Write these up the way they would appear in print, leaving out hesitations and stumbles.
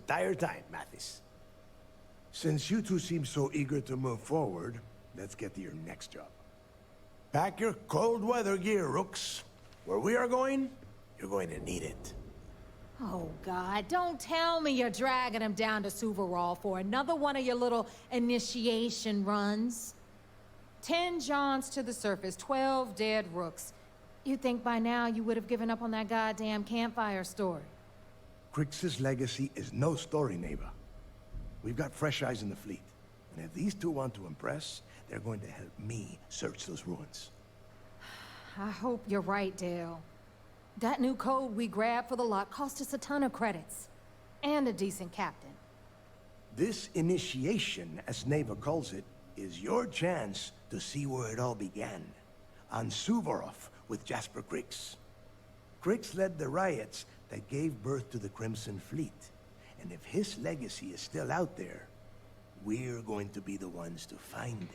entire time, Mathis. Since you two seem so eager to move forward, let's get to your next job. Pack your cold weather gear, Rooks. Where we are going, you're going to need it. Oh, God, don't tell me you're dragging him down to Suvorov for another one of your little initiation runs. 10 Johns to the surface, 12 dead Rooks. You'd think by now you would have given up on that goddamn campfire story. Crix's legacy is no story, Neva. We've got fresh eyes in the fleet. And if these two want to impress, they're going to help me search those ruins. I hope you're right, Dale. That new code we grabbed for the lock cost us a ton of credits. And a decent captain. This initiation, as Neva calls it, is your chance to see where it all began. On Suvorov with Jasper Crix. Crix led the riots that gave birth to the Crimson Fleet. And if his legacy is still out there, we're going to be the ones to find it.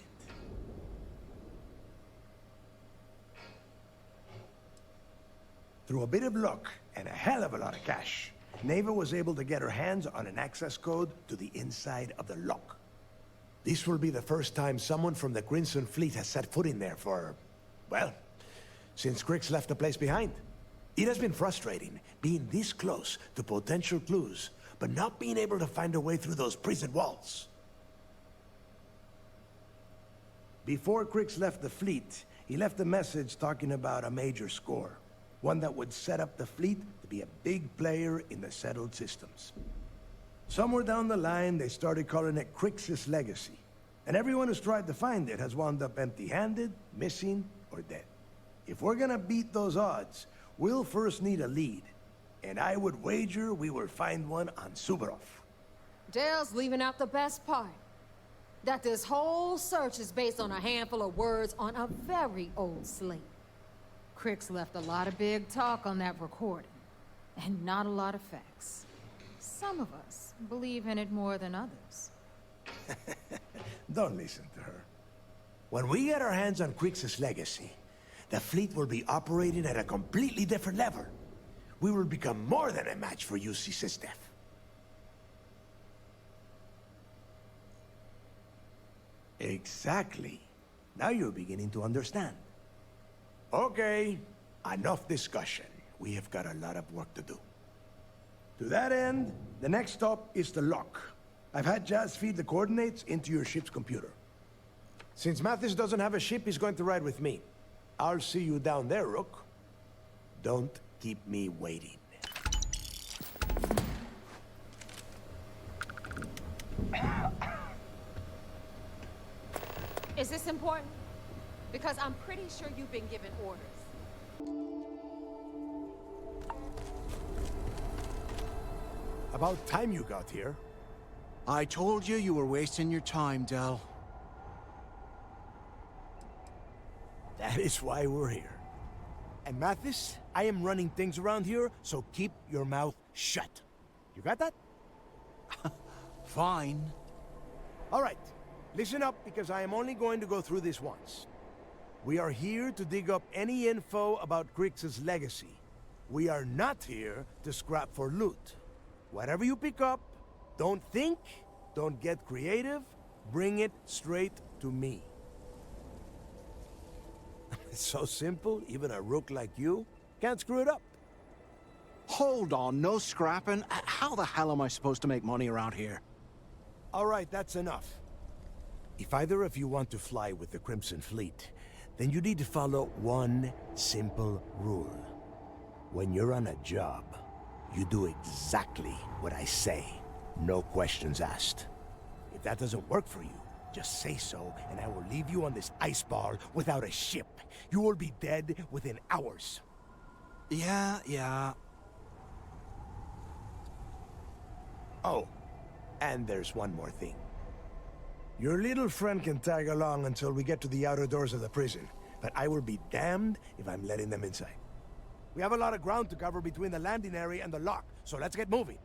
Through a bit of luck and a hell of a lot of cash, Neva was able to get her hands on an access code to the inside of the lock. This will be the first time someone from the Crimson Fleet has set foot in there for, well, since Crix left the place behind. It has been frustrating being this close to potential clues, but not being able to find a way through those prison walls. Before Crix left the fleet, he left a message talking about a major score. One that would set up the fleet to be a big player in the settled systems. Somewhere down the line, they started calling it Crix's legacy. And everyone who's tried to find it has wound up empty-handed, missing, or dead. If we're gonna beat those odds, we'll first need a lead. And I would wager we will find one on Suvorov. Dale's leaving out the best part. That this whole search is based on a handful of words on a very old slate. Crix left a lot of big talk on that recording, and not a lot of facts. Some of us believe in it more than others. Don't listen to her. When we get our hands on Crix's legacy, the fleet will be operating at a completely different level. We will become more than a match for UC System. Exactly. Now you're beginning to understand. Okay, enough discussion. We have got a lot of work to do. To that end, the next stop is the lock. I've had Jazz feed the coordinates into your ship's computer. Since Mathis doesn't have a ship, he's going to ride with me. I'll see you down there, Rook. Don't keep me waiting. Is this important? Because I'm pretty sure you've been given orders. About time you got here. I told you you were wasting your time, Del. That is why we're here. And Mathis, I am running things around here, so keep your mouth shut. You got that? Fine. All right. Listen up, because I am only going to go through this once. We are here to dig up any info about Crix's legacy. We are not here to scrap for loot. Whatever you pick up, don't think, don't get creative, bring it straight to me. It's so simple, even a rook like you can't screw it up. Hold on, no scrapping. How the hell am I supposed to make money around here? All right, that's enough. If either of you want to fly with the Crimson Fleet, then you need to follow one simple rule. When you're on a job, you do exactly what I say. No questions asked. If that doesn't work for you, just say so, and I will leave you on this ice ball without a ship. You will be dead within hours. Yeah. Oh, and there's one more thing. Your little friend can tag along until we get to the outer doors of the prison, but I will be damned if I'm letting them inside. We have a lot of ground to cover between the landing area and the lock, so let's get moving.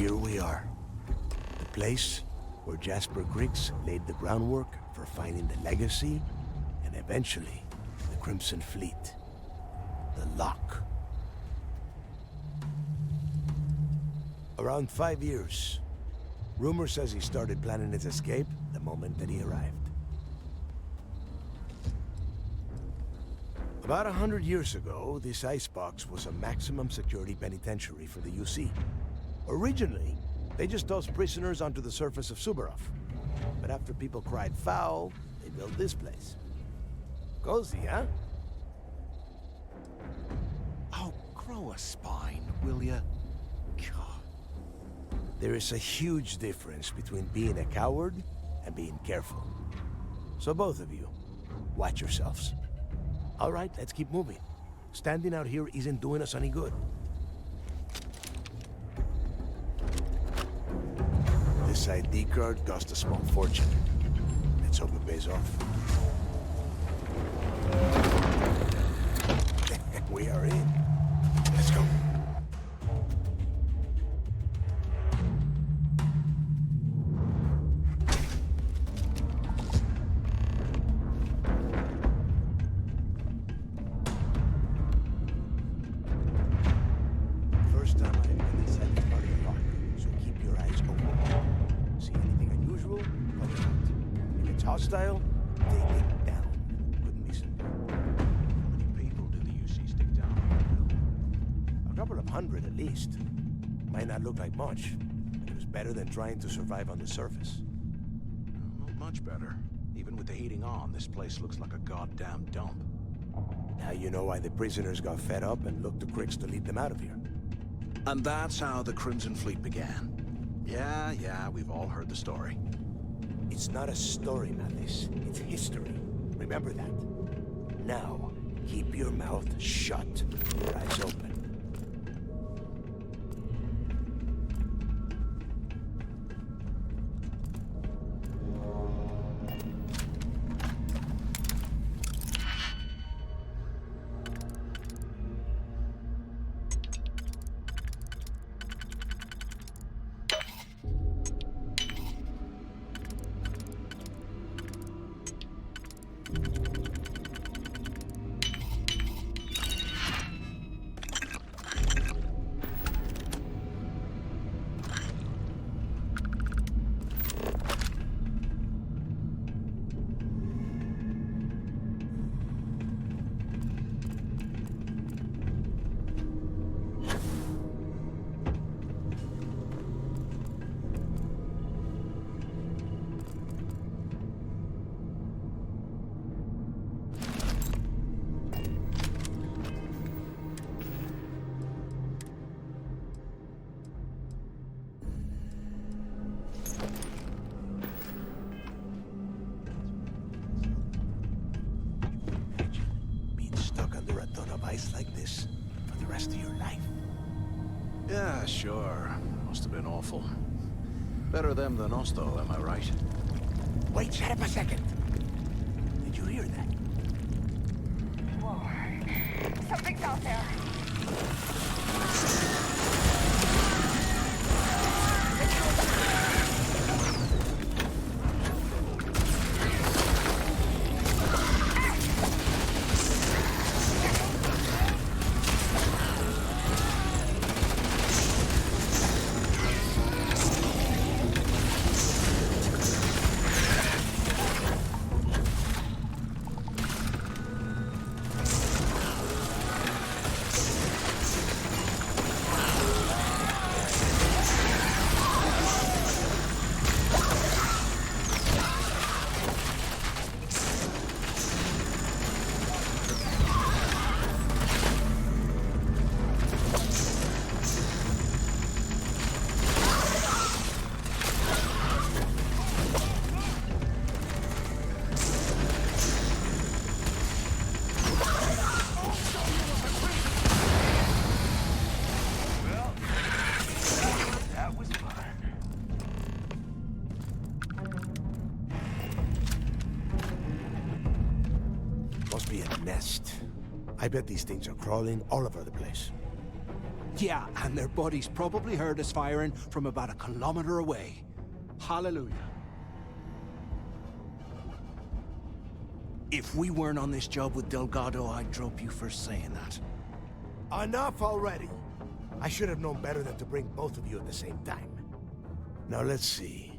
here we are. The place where Jasper Griggs laid the groundwork for finding the Legacy and eventually the Crimson Fleet. The Lock. Around 5 years. Rumor says he started planning his escape the moment that he arrived. About 100 years ago, this icebox was a maximum security penitentiary for the UC. Originally, they just tossed prisoners onto the surface of Suvorov. But after people cried foul, they built this place. Cozy, huh? Oh, grow a spine, will ya? God. There is a huge difference between being a coward and being careful. So both of you, watch yourselves. All right, let's keep moving. Standing out here isn't doing us any good. This ID card cost a small fortune. Let's hope it pays off. We are in. Let's go. First time I've been inside the part of the lock, so keep your eyes open. See anything unusual? Watch out. If it's hostile, take it down. Couldn't be simple. How many people do the UC stick down? A couple of hundred at least. Might not look like much, but it was better than trying to survive on the surface. Not much better. Even with the heating on, this place looks like a goddamn dump. Now you know why the prisoners got fed up and looked to Cricks to lead them out of here. And that's how the Crimson Fleet began. Yeah, we've all heard the story. It's not a story, Mathis. It's history. Remember that. Now, keep your mouth shut, your eyes open. Like this for the rest of your life. Yeah, sure. Must have been awful. Better them than us, though, am I right? Wait, shut up a second. Did you hear that? Whoa. Something's out there. Be a nest. I bet these things are crawling all over the place. Yeah, and their buddies probably heard us firing from about a kilometer away. Hallelujah. If we weren't on this job with Delgado, I'd drop you for saying that. Enough already! I should have known better than to bring both of you at the same time. Now let's see.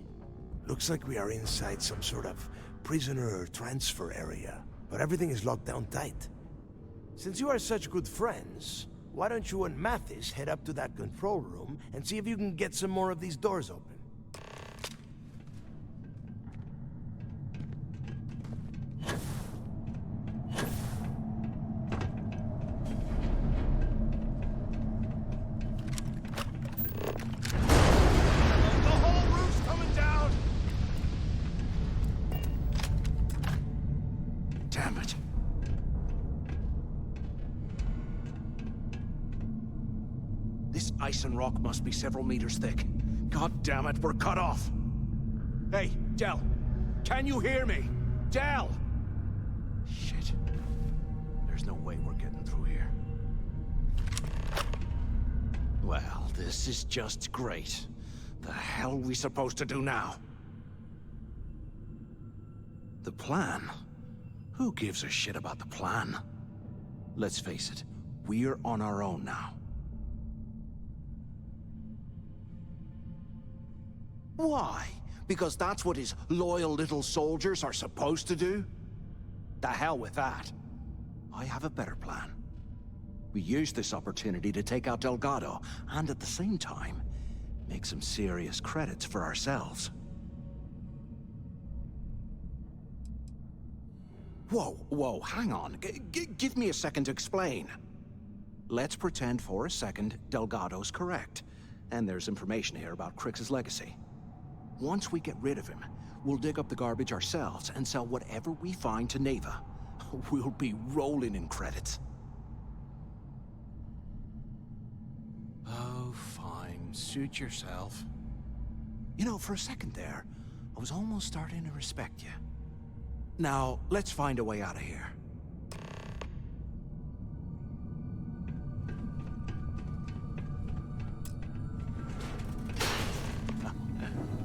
Looks like we are inside some sort of prisoner transfer area, but everything is locked down tight. Since you are such good friends, why don't you and Mathis head up to that control room and see if you can get some more of these doors open? Damn it. This ice and rock must be several meters thick. God damn it, we're cut off. Hey, Del, can you hear me? Del! Shit. There's no way we're getting through here. Well, this is just great. The hell are we supposed to do now? The plan? Who gives a shit about the plan? Let's face it, we're on our own now. Why? Because that's what his loyal little soldiers are supposed to do? The hell with that. I have a better plan. We use this opportunity to take out Delgado, and at the same time, make some serious credits for ourselves. Whoa, hang on. Give me a second to explain. Let's pretend for a second Delgado's correct, and there's information here about Crix's legacy. Once we get rid of him, we'll dig up the garbage ourselves and sell whatever we find to Neva. We'll be rolling in credits. Oh, fine. Suit yourself. You know, for a second there, I was almost starting to respect you. Now, let's find a way out of here.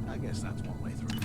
I guess that's one way through.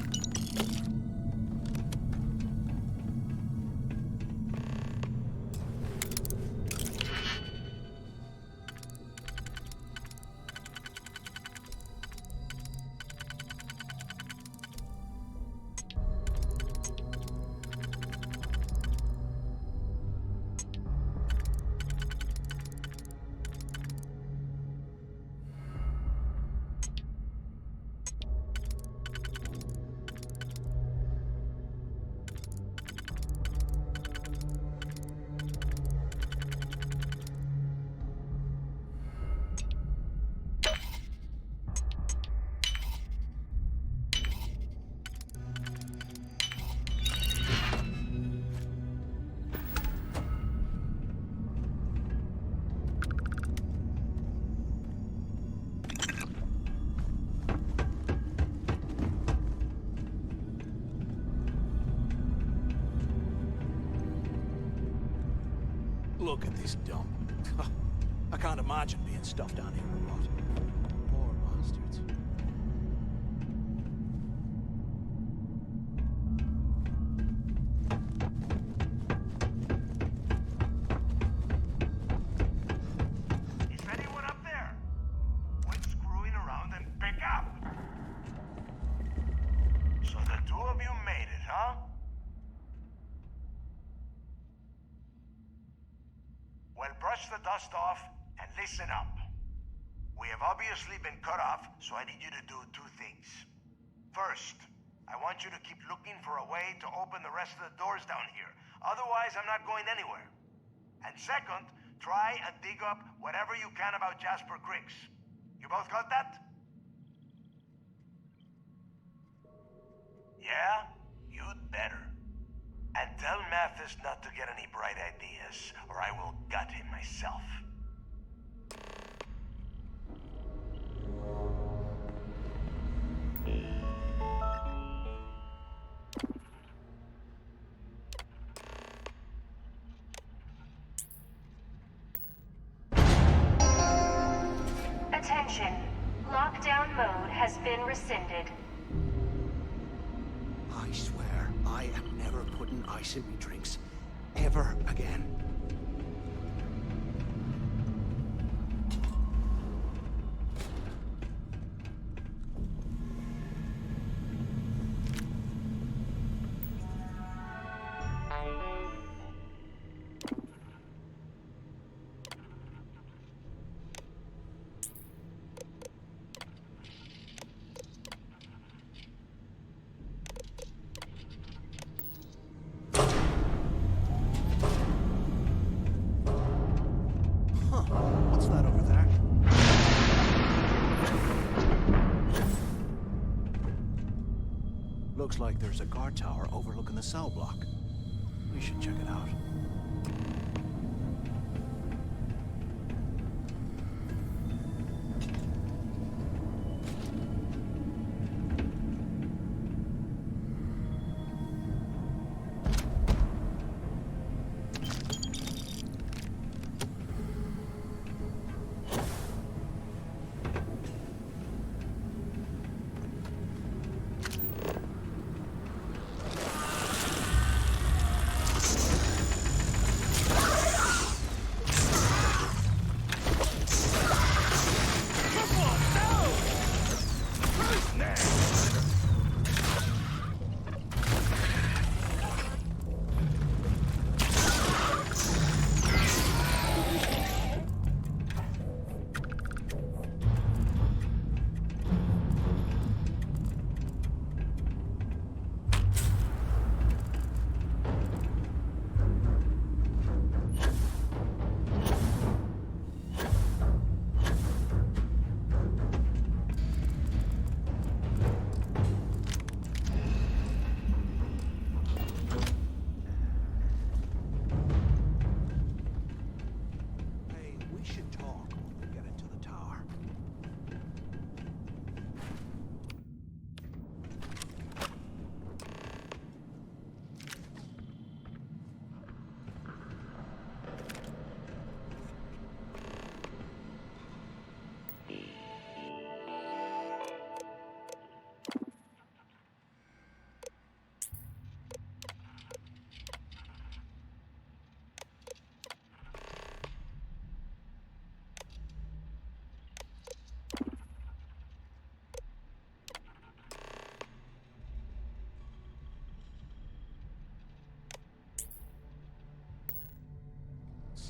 Look at this dump. I can't imagine being stuffed down here a lot. Poor bastards. Is anyone up there? Quit screwing around and pick up. So the two of you made it, huh? Well, brush the dust off and listen up. We have obviously been cut off, so I need you to do two things. First, I want you to keep looking for a way to open the rest of the doors down here. Otherwise, I'm not going anywhere. And second, try and dig up whatever you can about Jasper Crix. You both got that? Yeah? You'd better. And tell Mathis not to get any bright ideas, or I will gut him myself. Lockdown mode has been rescinded. I swear, I am never putting ice in me drinks. Ever again. What's that over there? Looks like there's a guard tower overlooking the cell block. We should check it out.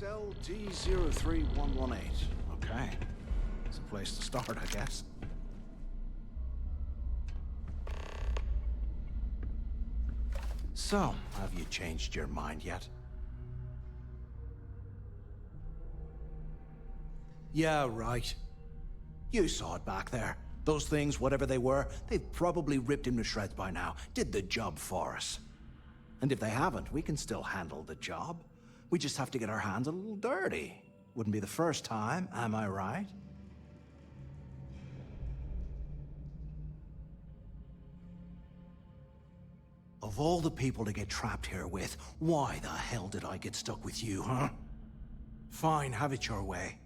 Cell D03118. Okay. It's a place to start, I guess. So, have you changed your mind yet? Yeah, right. You saw it back there. Those things, whatever they were, they've probably ripped him to shreds by now. Did the job for us. And if they haven't, we can still handle the job. We just have to get our hands a little dirty. Wouldn't be the first time, am I right? Of all the people to get trapped here with, why the hell did I get stuck with you, huh? Fine, have it your way.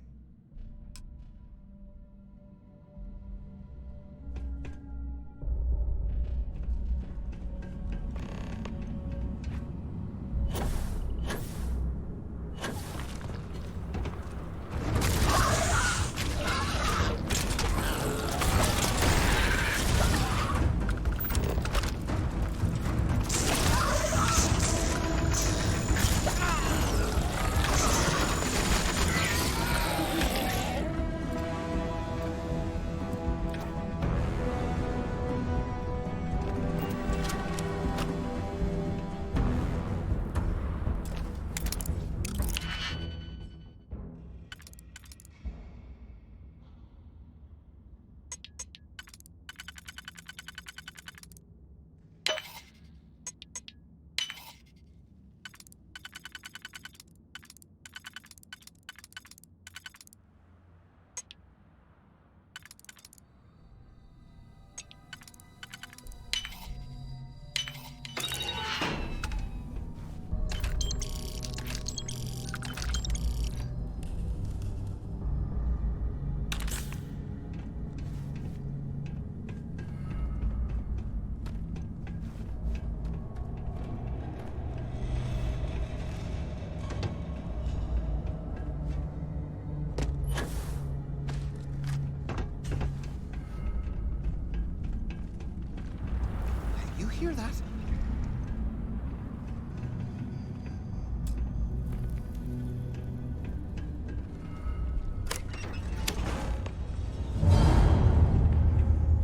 hear that?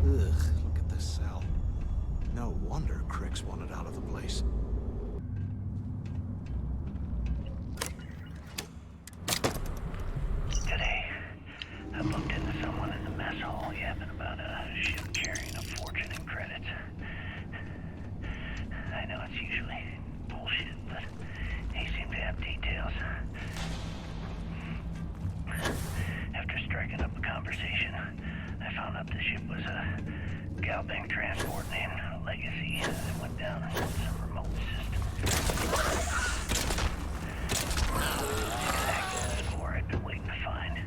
Ugh, look at this cell. No wonder Crix wanted out of the place. Today, I bumped into someone in the mess hall yapping about a ship carrying a fortune in credits. I know it's usually bullshit, but he seemed to have details. After striking up a conversation, I found out the ship was a Galbank transport named Legacy that went down in some remote system. Exactly the score I'd been waiting to find.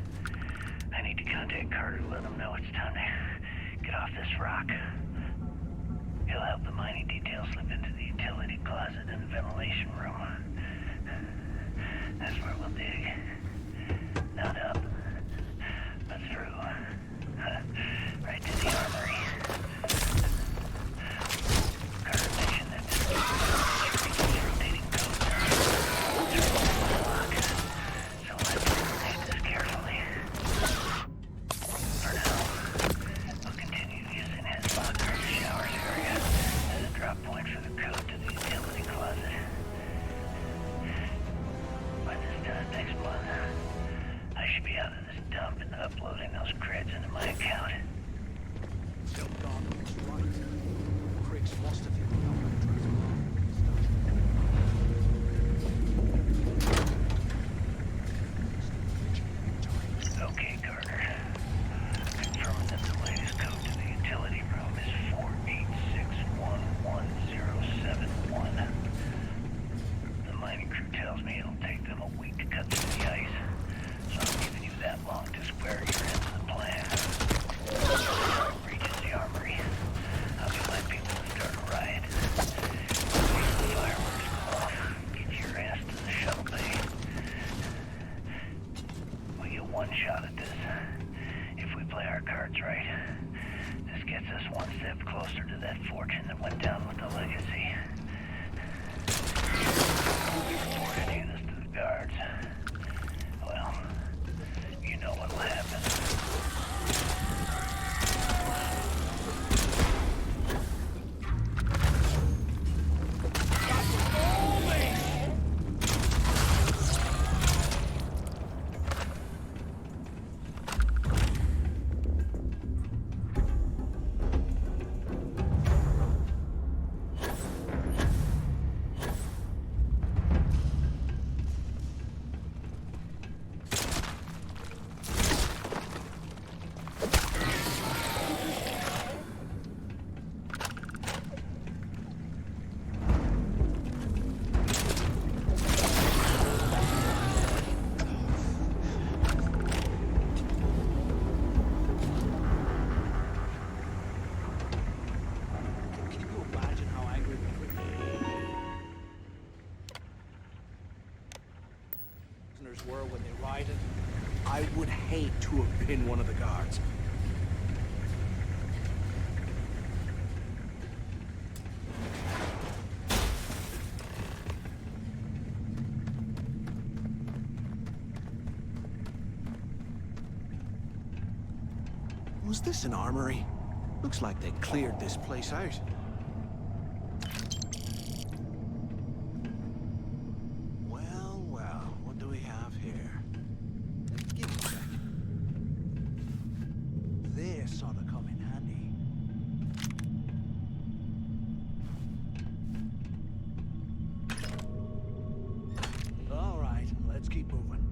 I need to contact Carter to let him know it's time to get off this rock. He'll help the mining details slip into the utility closet in the ventilation room. That's where we'll dig. Not up, but through. Right to the armory. Carter mentioned that this rotating codes are lock, so let's read this carefully. For now, we'll continue using his locker in the showers area as a drop point for the code to the utility closet. By this time next month, I should be out of this dump and uploading those creds into my account. Delgado was right. Crix must have hit the Okay, Carter. Confirming that the latest code to the utility room is 486111071. The mining crew tells me it'll take them a week to cut through the ice, so I'm giving you that long to square your end of the plan. Reaches the armory. I'll get my people to start a riot. Once the fireworks go off, get your ass to the shuttle bay. We get one shot at this. If we play our cards right, this gets us one step closer to that fortune that went down with the Legacy. Report any of this to the guards. Well, you know what'll happen. Can you imagine how angry the prisoners were when they rioted? I would hate to have been one of the guards. Was this an armory? Looks like they cleared this place out. Well, well, what do we have here? Give me a sec. This ought to come in handy. All right, let's keep moving.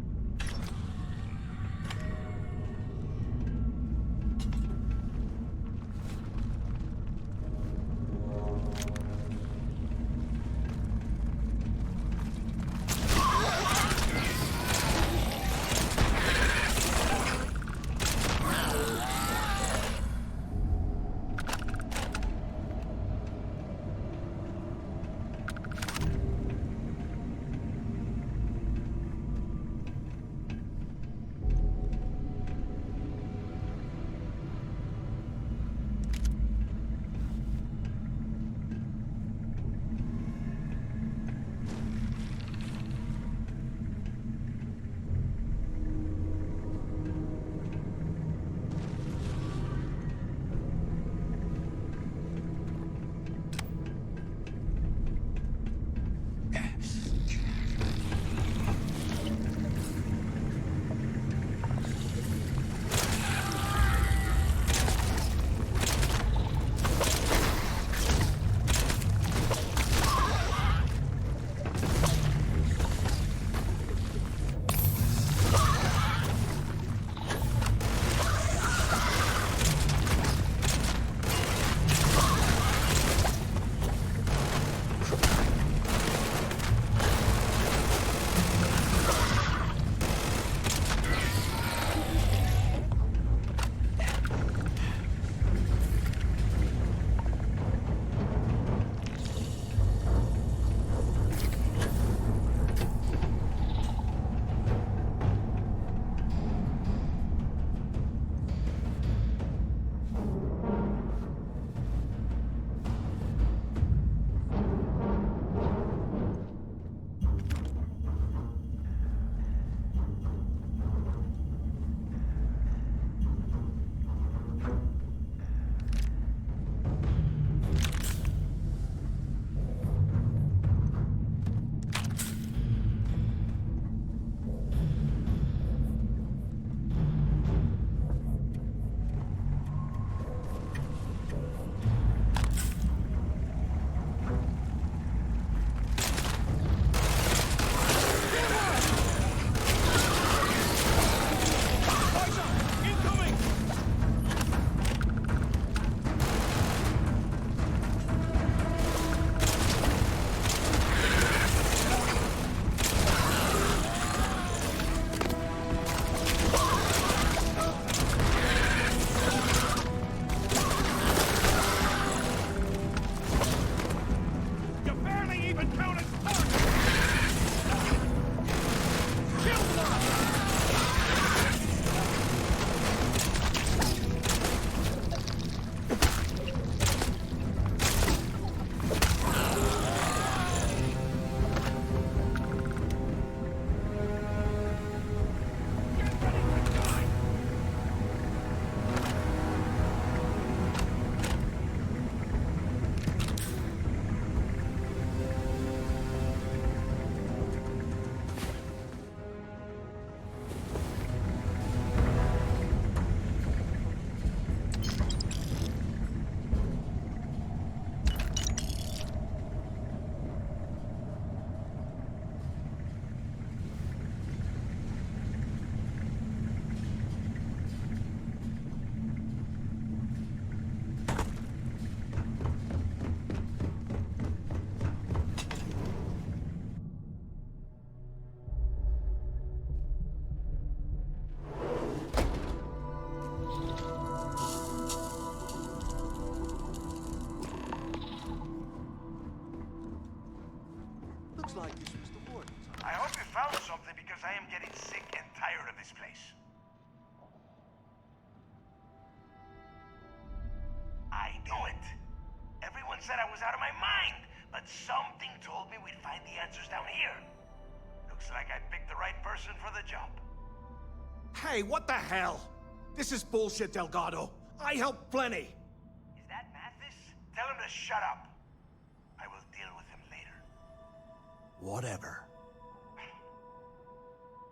Looks like this was the warden. I hope you found something because I am getting sick and tired of this place. I knew it. Everyone said I was out of my mind, but something told me we'd find the answers down here. Looks like I picked the right person for the job. Hey, what the hell? This is bullshit, Delgado. I helped plenty. Is that Mathis? Tell him to shut up. I will deal with him later. Whatever.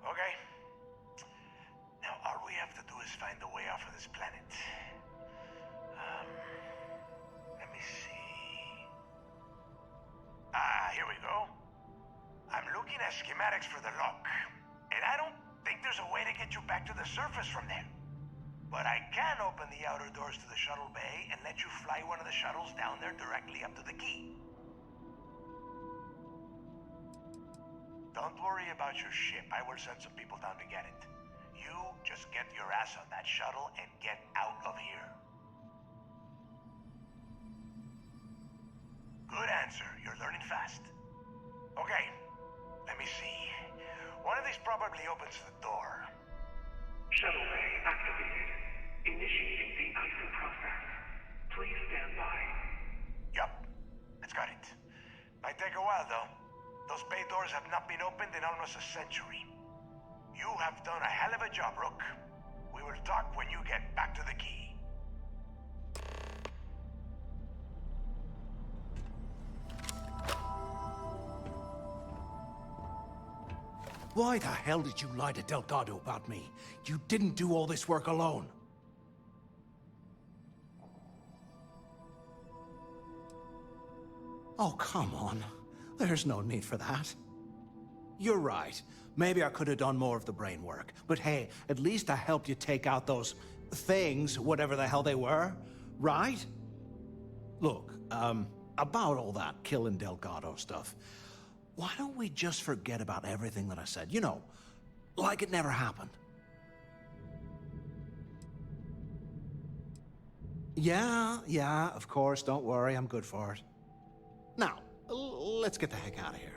Okay. Now all we have to do is find a way off of this planet. Let me see. Here we go. I'm looking at schematics for the lock, and I don't think there's a way to get you back to the surface from there. But I can open the outer doors to the shuttle bay and let you fly one of the shuttles down there directly up to the key. Don't worry about your ship. I will send some people down to get it. You just get your ass on that shuttle and get out of here. Good answer. You're learning fast. Okay, let me see. One of these probably opens the door. Shuttle bay activated. Initiating the icing process. Please stand by. Yup, it's got it. Might take a while though. Those bay doors have not been opened in almost a century. You have done a hell of a job, Rook. We will talk when you get back to the key. Why the hell did you lie to Delgado about me? You didn't do all this work alone. Oh, come on. There's no need for that. You're right. Maybe I could have done more of the brain work. But hey, at least I helped you take out those things, whatever the hell they were, right? Look, about all that killing Delgado stuff, why don't we just forget about everything that I said? You know, like it never happened. Yeah, of course, don't worry, I'm good for it. Now, let's get the heck out of here.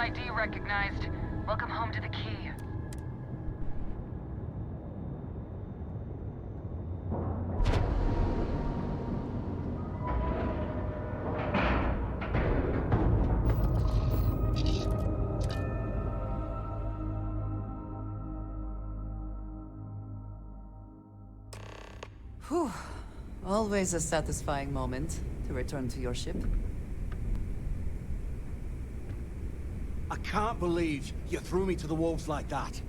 ID recognized. Welcome home to the key. Whew. Always a satisfying moment to return to your ship. I can't believe you threw me to the wolves like that.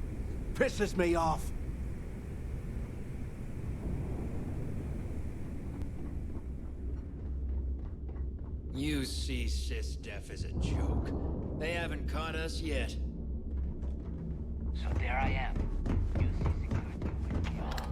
Pisses me off. You see SysDef as a joke. They haven't caught us yet. So there I am. Using security with y'all.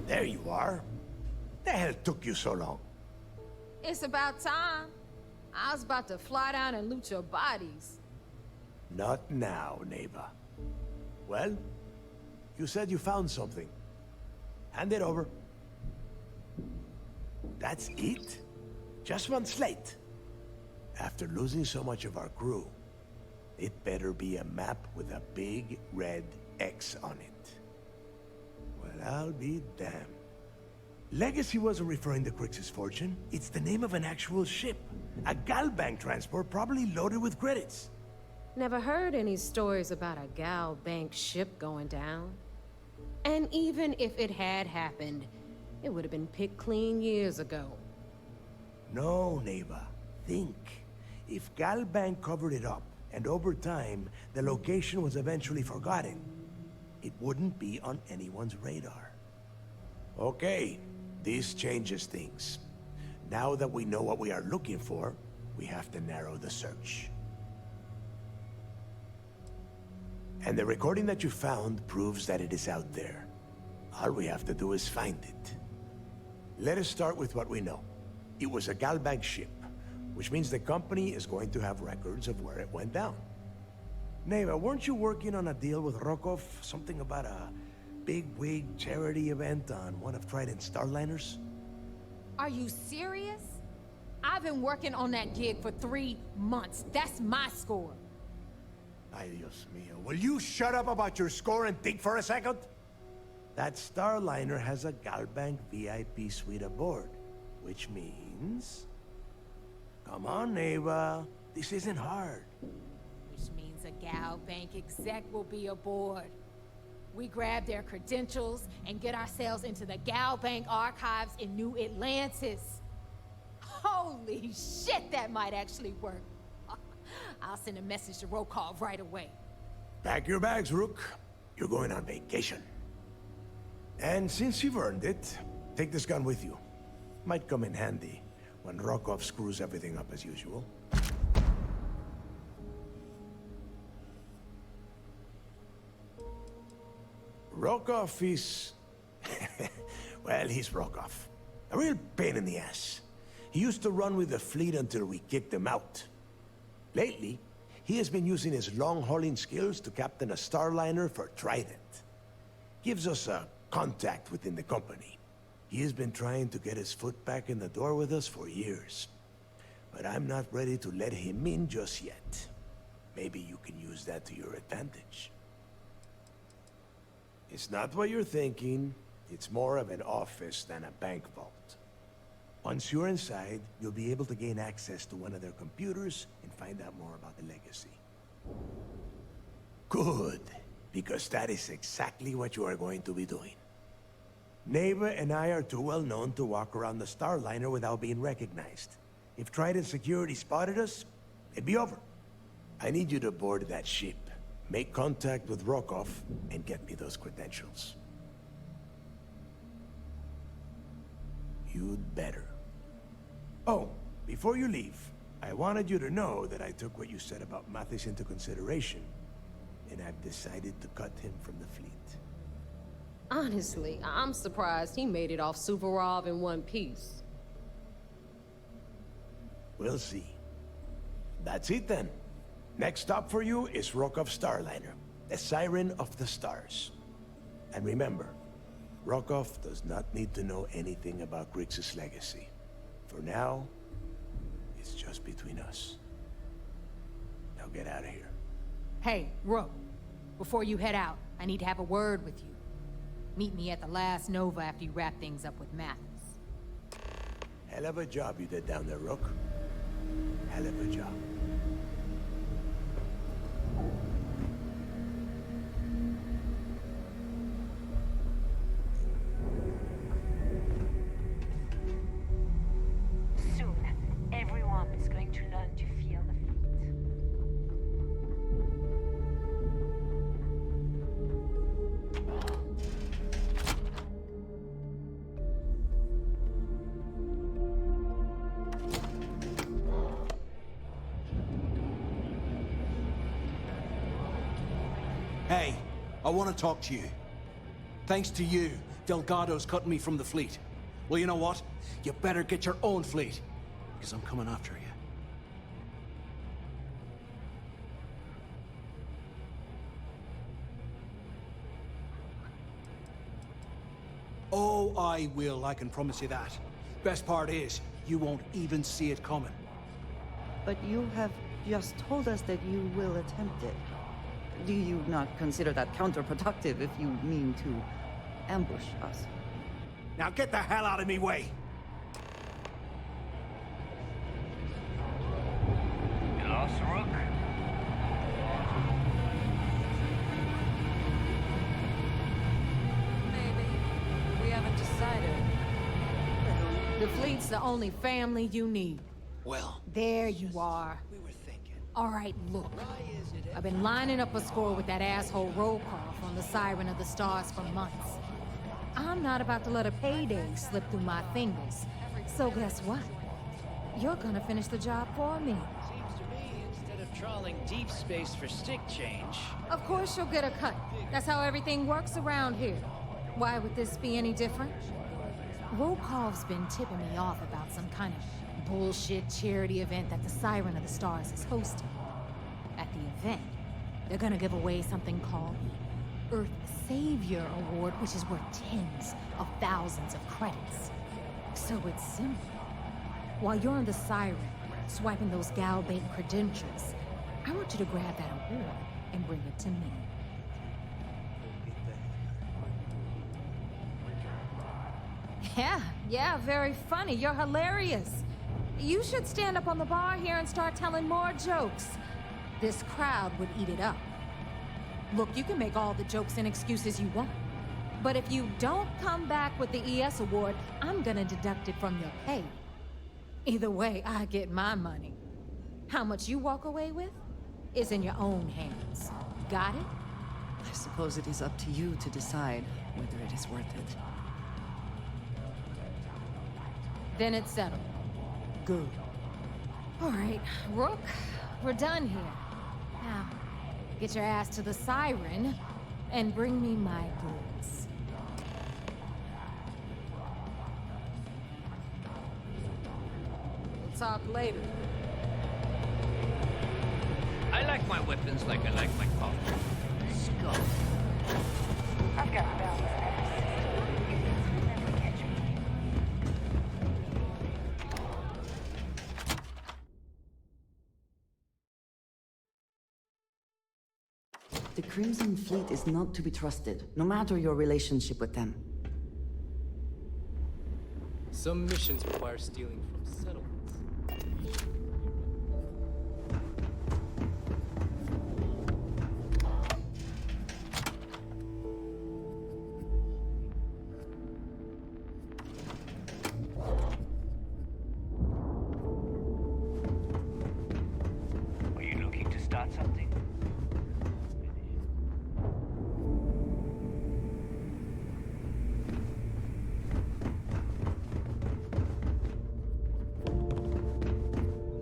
There you are. The hell took you so long? It's about time. I was about to fly down and loot your bodies. Not now, neighbor. Well, you said you found something. Hand it over. That's it? Just one slate? After losing so much of our crew, it better be a map with a big red X on it. Well, I'll be damned. Legacy wasn't referring to Crix's fortune. It's the name of an actual ship. A Galbank transport probably loaded with credits. Never heard any stories about a Gal Bank ship going down. And even if it had happened, it would have been picked clean years ago. No, neighbor. Think. If Galbank covered it up, and over time, the location was eventually forgotten, it wouldn't be on anyone's radar. Okay, this changes things. Now that we know what we are looking for, we have to narrow the search. And the recording that you found proves that it is out there. All we have to do is find it. Let us start with what we know. It was a Galbank ship, which means the company is going to have records of where it went down. Neva, weren't you working on a deal with Rokov? Something about a big-wig charity event on one of Trident's Starliners? Are you serious? I've been working on that gig for 3 months. That's my score. Ay, Dios mío. Will you shut up about your score and think for a second? That Starliner has a Galbank VIP suite aboard, which means... Come on, Neva. This isn't hard. Which means a Gal Bank exec will be aboard. We grab their credentials and get ourselves into the Gal Bank archives in New Atlantis. Holy shit, that might actually work. I'll send a message to Rokov right away. Pack your bags, Rook. You're going on vacation. And since you've earned it, take this gun with you. Might come in handy when Rokov screws everything up as usual. Rokov is... well, he's Rokov. A real pain in the ass. He used to run with the fleet until we kicked him out. Lately, he has been using his long-hauling skills to captain a Starliner for Trident. Gives us a contact within the company. He has been trying to get his foot back in the door with us for years. But I'm not ready to let him in just yet. Maybe you can use that to your advantage. It's not what you're thinking. It's more of an office than a bank vault. Once you're inside, you'll be able to gain access to one of their computers and find out more about the legacy. Good, because that is exactly what you are going to be doing. Neva and I are too well known to walk around the Starliner without being recognized. If Trident Security spotted us, it'd be over. I need you to board that ship, make contact with Rokov, and get me those credentials. You'd better. Oh, before you leave, I wanted you to know that I took what you said about Mathis into consideration, and I've decided to cut him from the fleet. Honestly, I'm surprised he made it off Suvorov in one piece. We'll see. That's it then. Next stop for you is Rokov Starliner, the Siren of the Stars. And remember, Rokov does not need to know anything about Grixis' legacy. For now, it's just between us. Now get out of here. Hey, Rook. Before you head out, I need to have a word with you. Meet me at the last Nova after you wrap things up with Mathis. Hell of a job you did down there, Rook. Hell of a job. Soon, everyone is going to learn to feel the fleet. Hey, I want to talk to you. Thanks to you, Delgado's cutting me from the fleet. Well, you know what? You better get your own fleet, because I'm coming after you. Oh, I will, I can promise you that. Best part is, you won't even see it coming. But you have just told us that you will attempt it. Do you not consider that counterproductive if you mean to ambush us? Now get the hell out of me way! You lost, Rook? Maybe. We haven't decided. The fleet's the only family you need. Well, There you are. We were thinking. All right, look. Why is it I've been lining up a score with that asshole Rokov on the Siren of the Stars for months. I'm not about to let a payday slip through my fingers. So guess what? You're gonna finish the job for me. seems to me, instead of trawling deep space for stick change, Of course you'll get a cut. That's how everything works around here. Why would this be any different? Rokov's been tipping me off about some kind of bullshit charity event that the Siren of the Stars is hosting. At the event, they're gonna give away something called the Earth Savior Award, which is worth tens of thousands of credits. So it's simple. While you're on the Siren, swiping those gal-bait credentials, I want you to grab that award and bring it to me. Yeah, very funny. You're hilarious. You should stand up on the bar here and start telling more jokes. This crowd would eat it up. Look, you can make all the jokes and excuses you want. But if you don't come back with the ES award, I'm gonna deduct it from your pay. Either way, I get my money. How much you walk away with is in your own hands. Got it? I suppose it is up to you to decide whether it is worth it. Then it's settled. Good. All right, Rook, we're done here. Now, get your ass to the Siren and bring me my goods. We'll talk later. I like my weapons like I like my coffee. Skull. I've got bells. Never catch me. The Crimson Fleet is not to be trusted, no matter your relationship with them. Some missions require stealing from settlements. Are you looking to start something?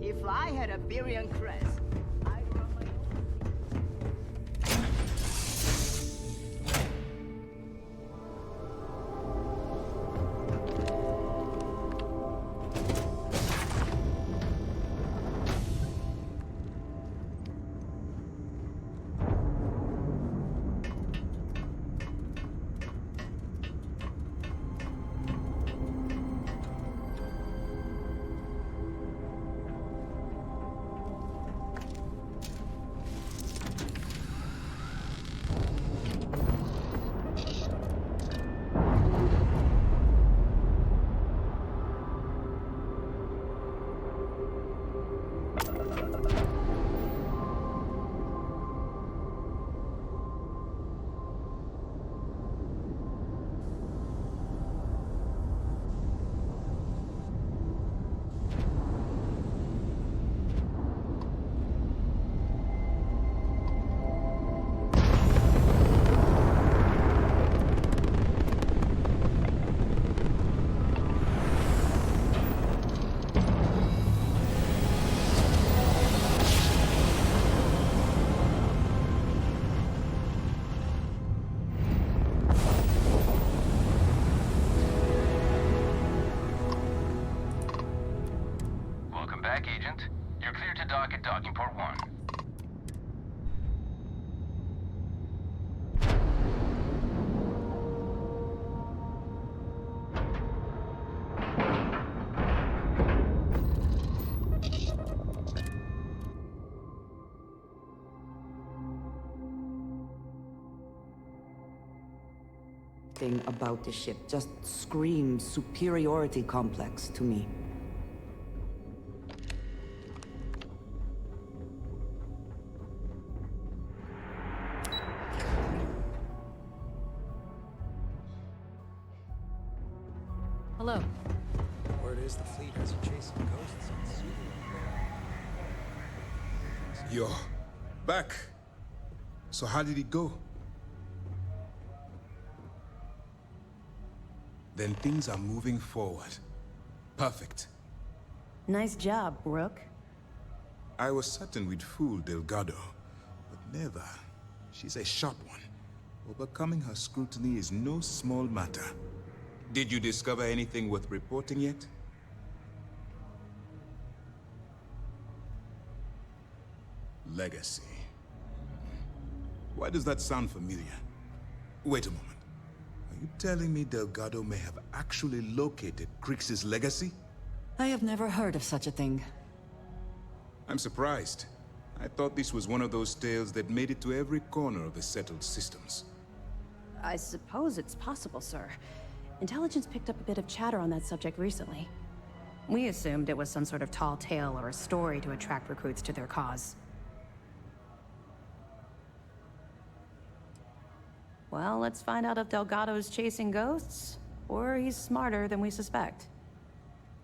If I had a Birion crest, I'd run my own. Docking port 1. Thing about the ship just screams superiority complex to me. Hello. Word is the fleet has you chasing ghosts on Suvorov. You're back. So how did it go? Then things are moving forward. Perfect. Nice job, Rook. I was certain we'd fool Delgado, but never. She's a sharp one. Overcoming her scrutiny is no small matter. Did you discover anything worth reporting yet? Legacy. Why does that sound familiar? Wait a moment. Are you telling me Delgado may have actually located Crix's legacy? I have never heard of such a thing. I'm surprised. I thought this was one of those tales that made it to every corner of the settled systems. I suppose it's possible, sir. Intelligence picked up a bit of chatter on that subject recently. We assumed it was some sort of tall tale or a story to attract recruits to their cause. Well, let's find out if Delgado's chasing ghosts, or he's smarter than we suspect.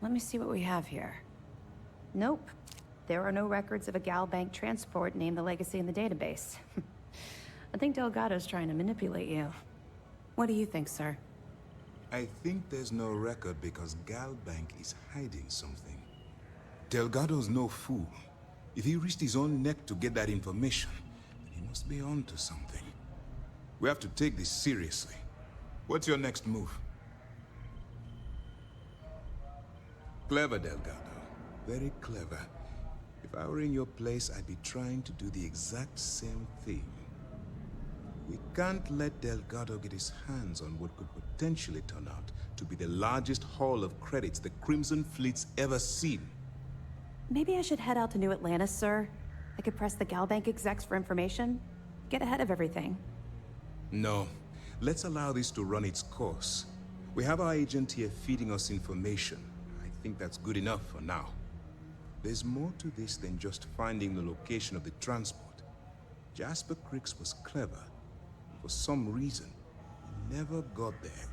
Let me see what we have here. Nope. There are no records of a Galbank transport named the Legacy in the database. I think Delgado's trying to manipulate you. What do you think, sir? I think there's no record because Galbank is hiding something. Delgado's no fool. If he risked his own neck to get that information, then he must be onto something. We have to take this seriously. What's your next move? Clever, Delgado. Very clever. If I were in your place, I'd be trying to do the exact same thing. We can't let Delgado get his hands on what could potentially turn out to be the largest haul of credits the Crimson Fleet's ever seen. Maybe I should head out to New Atlantis, sir. I could press the Galbank execs for information. Get ahead of everything. No. Let's allow this to run its course. We have our agent here feeding us information. I think that's good enough for now. There's more to this than just finding the location of the transport. Jasper Crix was clever. For some reason, he never got there.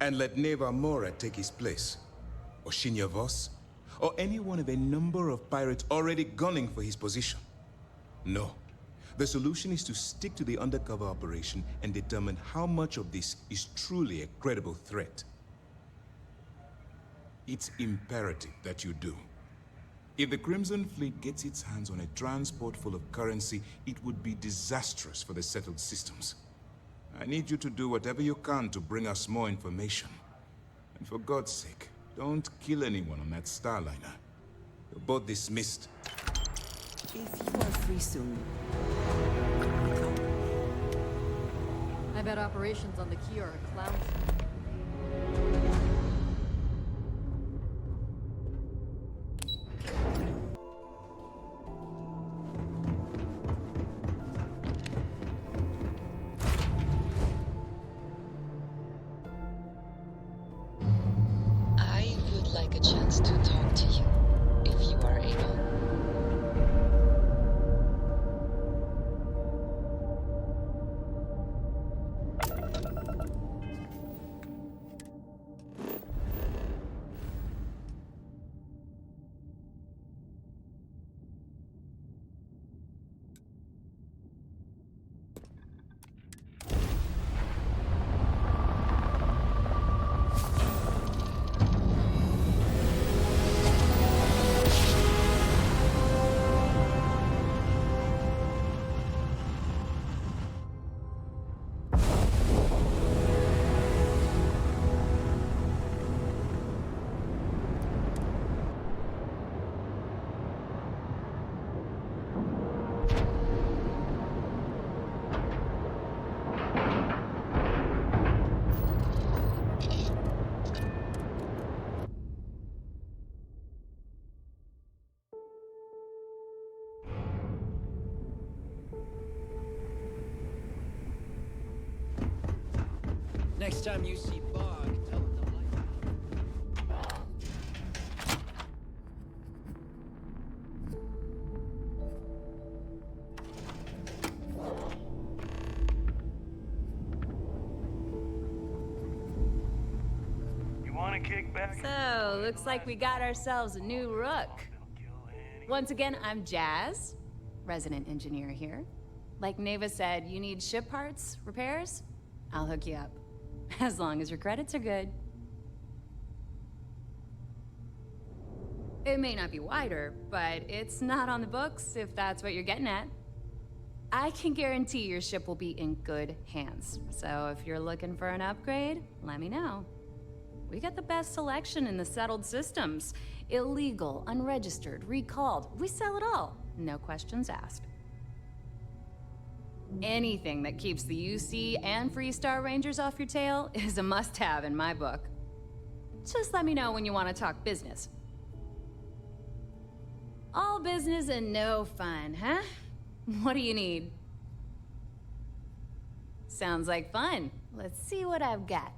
And let Neva Mora take his place. Or Shinya Voss. Or any one of a number of pirates already gunning for his position. No. The solution is to stick to the undercover operation and determine how much of this is truly a credible threat. It's imperative that you do. If the Crimson Fleet gets its hands on a transport full of currency, it would be disastrous for the settled systems. I need you to do whatever you can to bring us more information. And for God's sake, don't kill anyone on that Starliner. You're both dismissed. If you are free soon. I bet operations on the key are a clown show. I would like a chance to talk to you, if you are able. Next time you see Bog, tell him to light. You want to kick back? So, looks like we got ourselves a new rook. Once again, I'm Jazz, resident engineer here. Like Neva said, you need ship parts, repairs? I'll hook you up. As long as your credits are good. It may not be wider, but it's not on the books, if that's what you're getting at. I can guarantee your ship will be in good hands. So if you're looking for an upgrade, let me know. We got the best selection in the settled systems. Illegal, unregistered, recalled. We sell it all. No questions asked. Anything that keeps the UC and Freestar Rangers off your tail is a must-have in my book. Just let me know when you want to talk business. All business and no fun, huh? What do you need? Sounds like fun. Let's see what I've got.